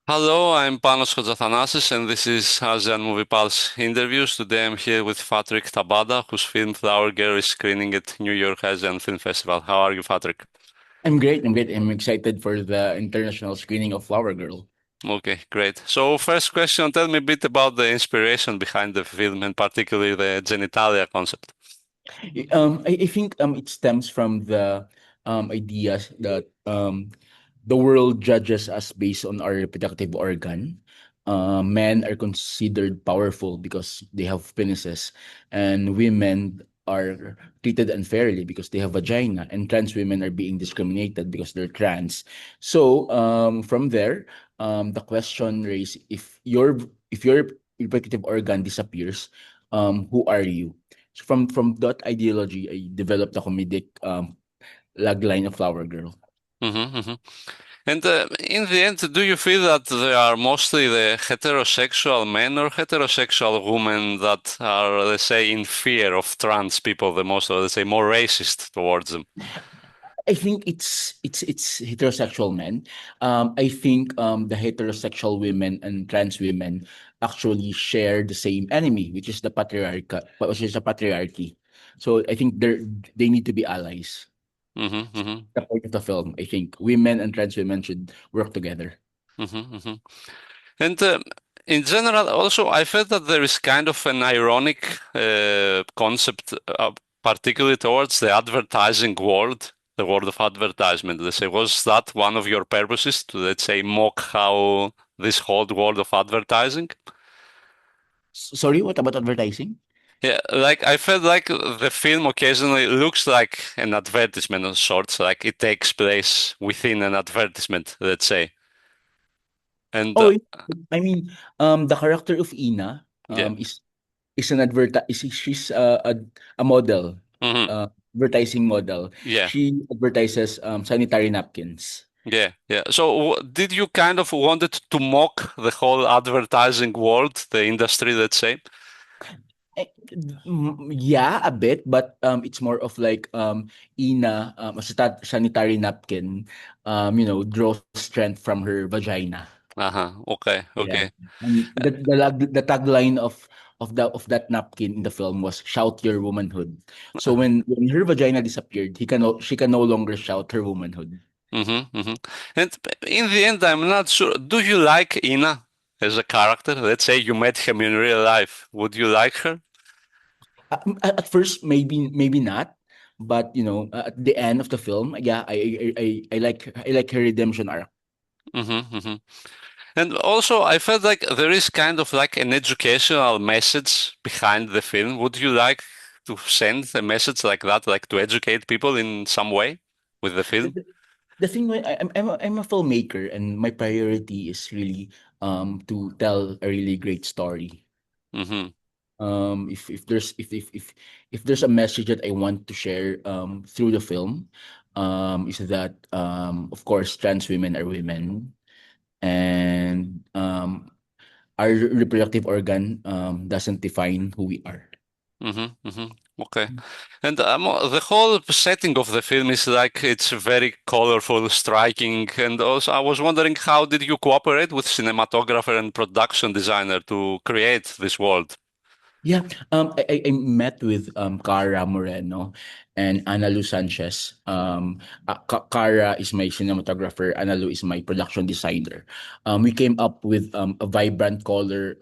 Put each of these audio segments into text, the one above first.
Hello, I'm Panos Kotzathanasis, and this is Asian Movie Pulse interviews. Today I'm here with Fatrick Tabata, whose film Flower Girl is screening at New York Asian Film Festival. How are you, Fatrick? I'm great. I'm great. I'm excited for the international screening of Flower Girl. Okay, great. So first question, tell me a bit about the inspiration behind the film, and particularly the genitalia concept. I think it stems from the ideas that the world judges us based on our reproductive organ. Men are considered powerful because they have penises, and women are treated unfairly because they have vagina, and trans women are being discriminated because they're trans. So from there, the question raised: if your reproductive organ disappears, who are you? So from that ideology, I developed a comedic lagline of Flower Girl. Mm-hmm. And in the end, do you feel that they are mostly the heterosexual men or heterosexual women that are, let's say, in fear of trans people the most, or let's say, more racist towards them? I think it's heterosexual men. I think the heterosexual women and trans women actually share the same enemy, which is the patriarchy. So I think they need to be allies. Mm-hmm. The point of the film, I think women and trans women should work together. Mm-hmm. And in general, also, I felt that there is kind of an ironic concept, particularly towards the advertising world, the world of advertisement. Let's say, was that one of your purposes to, let's say, mock how this whole world of advertising? Sorry, what about advertising? Yeah, like I felt like the film occasionally looks like an advertisement of sorts, like it takes place within an advertisement, let's say. And Oh, I mean, the character of Ina yeah, is an she's a model, hmm advertising model. yeah. She advertises sanitary napkins. Yeah. So, did you kind of wanted to mock the whole advertising world, the industry, let's say? Eh, Yeah, a bit, but it's more of like Ina, a sanitary napkin, draws strength from her vagina. Uh-huh. Okay. Yeah. Okay. And the tagline of that napkin in the film was "Shout your womanhood." So when her vagina disappeared, she can no longer shout her womanhood. Mm-hmm. And in the end, I'm not sure. Do you like Ina as a character? Let's say you met him in real life. Would you like her? At first, maybe not, but at the end of the film, yeah, I like her redemption arc. Mm-hmm. And also, I felt like there is kind of like an educational message behind the film. Would you like to send a message like that, like to educate people in some way with the The, film? the, the thing when I'm a filmmaker and my priority is really to tell a really great story. Mm-hmm. If there's a message that I want to share through the film, is that of course trans women are women, and our reproductive organ doesn't define who we are. Mm-hmm. Okay. And the whole setting of the film is like it's very colorful, striking, and also I was wondering how did you cooperate with cinematographer and production designer to create this world? Yeah, I met with Cara Moreno and Ana Lu Sanchez. Cara is my cinematographer, Ana Lu is my production designer. We came up with a vibrant color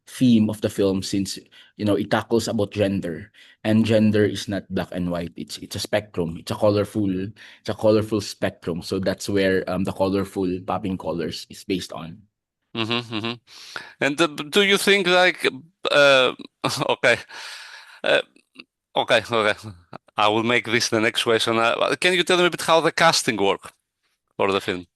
theme of the film, since it tackles about gender, and gender is not black and white. It's a spectrum. It's a colorful spectrum. So that's where the colorful popping colors is based on. Mm-hmm. And do you think like uh, okay, uh, okay, I will make this the next question. Can you tell me a bit how the casting work for the film?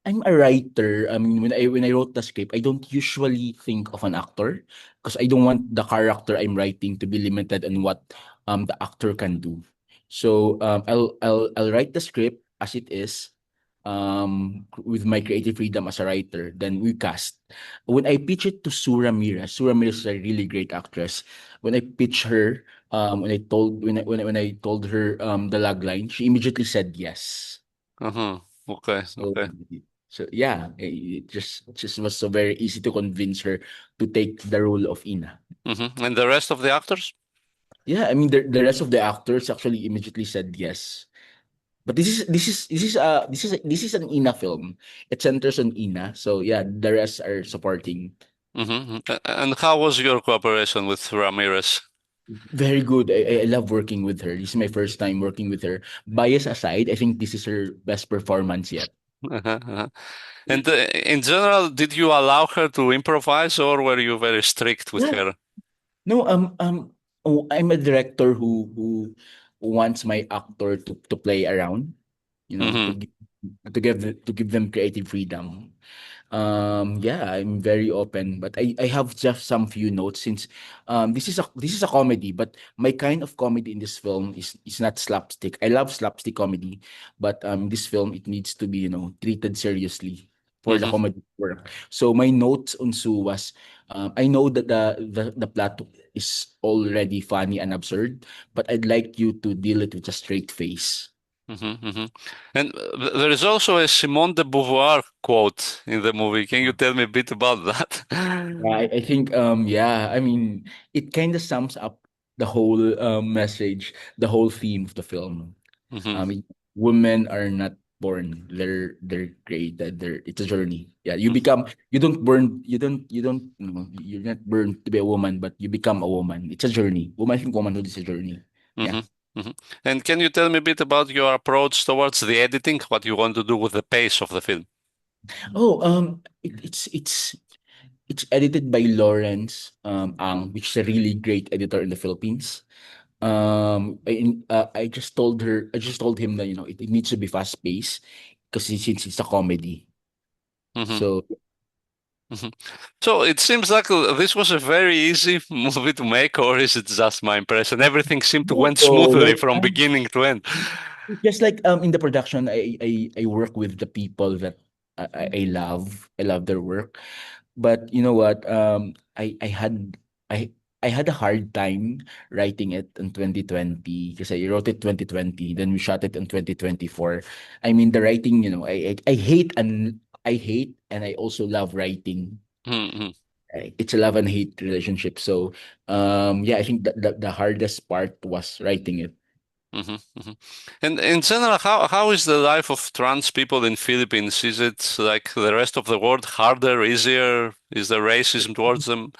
I'm a writer. I mean, when I wrote the script, I don't usually think of an actor because I don't want the character I'm writing to be limited on what the actor can do. So I'll write the script as it is, with my creative freedom as a writer. Then we cast. When I pitch it to Sue Ramirez is a really great actress. When I pitch her, when I told her the log line, she immediately said yes. Uh-huh. Okay, So okay. So yeah, it just was so very easy to convince her to take the role of Ina. And the rest of the actors? Yeah, I mean the rest of the actors actually immediately said yes. But this is an Ina film. It centers on Ina. So yeah, the rest are supporting. And how was your cooperation with Ramirez? Very good. I love working with her. This is my first time working with her. Bias aside, I think this is her best performance yet. Uh-huh, uh-huh. And in general, did you allow her to improvise, or were you very strict with Yeah. her? No, oh, I'm a director who wants my actor to play around, hmm to give them creative freedom. Yeah, I'm very open, but I have just some few notes since this is a comedy, but my kind of comedy in this film is not slapstick. I love slapstick comedy, but this film it needs to be treated seriously for the hmm comedy to work. So my notes on Sue was I know that the plot is already funny and absurd, but I'd like you to deal it with a straight face. hmm And there is also a Simone de Beauvoir quote in the movie. Can you tell me a bit about that? Yeah, I think yeah, I mean it kind of sums up the whole message, the whole theme of the film. hmm I mean, women are not born; they're created. It's a journey. Yeah, you're not born to be a woman, but you become a woman. It's a journey. I think womanhood is a journey. hmm Yeah. hmm And can you tell me a bit about your approach towards the editing, what you want to do with the pace of the film? Oh, it's edited by Lawrence Ang, which is a really great editor in the Philippines. I just told him that it needs to be fast paced because since it's a comedy. hmm So hmm So it seems like this was a very easy movie to make, or is it just my impression? Everything seemed to went no, smoothly no, from beginning to end. just like in the production, I work with the people that I love. I love their work. But you know what? I I had a hard time writing it in 2020 because I wrote it 2020, then we shot it in 2024. I mean the writing, I hate and I also love writing. hmm It's a love and hate relationship. So yeah, I think that the hardest part was writing it. hmm hmm And in general, how is the life of trans people in Philippines? Is it like the rest of the world, harder, easier? Is there racism towards them?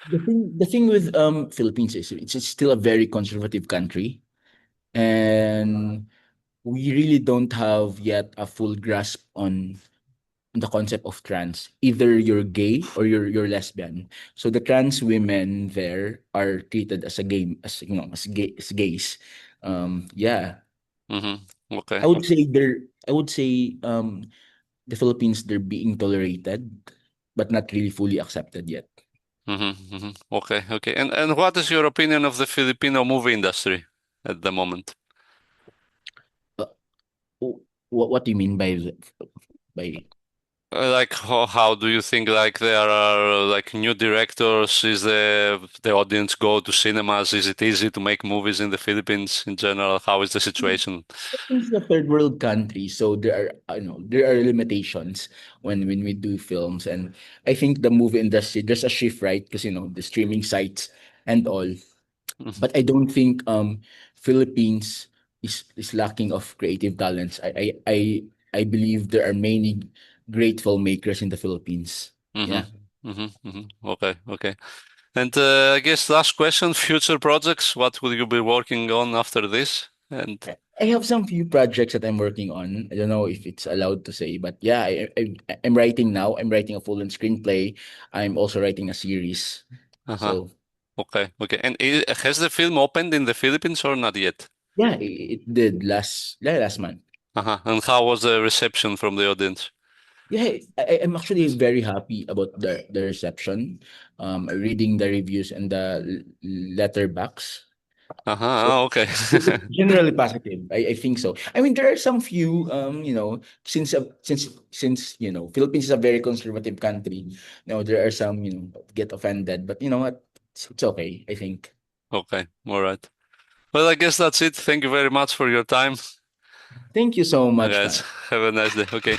The thing with Philippines is it's still a very conservative country, and we really don't have yet a full grasp on the concept of trans. Either you're gay or you're lesbian. So the trans women there are treated as a gay as gays. Yeah. hmm I Okay. would say the Philippines they're being tolerated but not really fully accepted yet. Okay. Okay. And what is your opinion of the Filipino movie industry at the moment? Uh, what do you mean by Like how do you think like there are like new directors? Is the audience go to cinemas? Is it easy to make movies in the Philippines in general? How is the situation? It's a third world country, so there are limitations when we do films, and I think the movie industry there's a shift, right? Because the streaming sites and all, Mhm, but I don't think Philippines is lacking of creative talents. I believe there are many great filmmakers in the Philippines. mhm, Yeah. Okay, okay. And I guess last question, future projects. What will you be working on after this? And I have some few projects that I'm working on. I don't know if it's allowed to say, but yeah, I'm writing now. I'm writing a full-length screenplay. I'm also writing a series. uh-huh. So Okay, okay. And has the film opened in the Philippines or not yet? yeah, it did last month. Uh-huh. And how was the reception from the audience? Yeah, I'm actually very happy about the reception. Reading the reviews and the letterbacks. Uh-huh. So Okay. generally positive. I think so. I mean, there are some few, since Philippines is a very conservative country. There are some get offended, but you know what? It's okay. I think. Okay. All right. Well, I guess that's it. Thank you very much for your time. Thank you so much, Guys, Pat. have a nice day. Okay.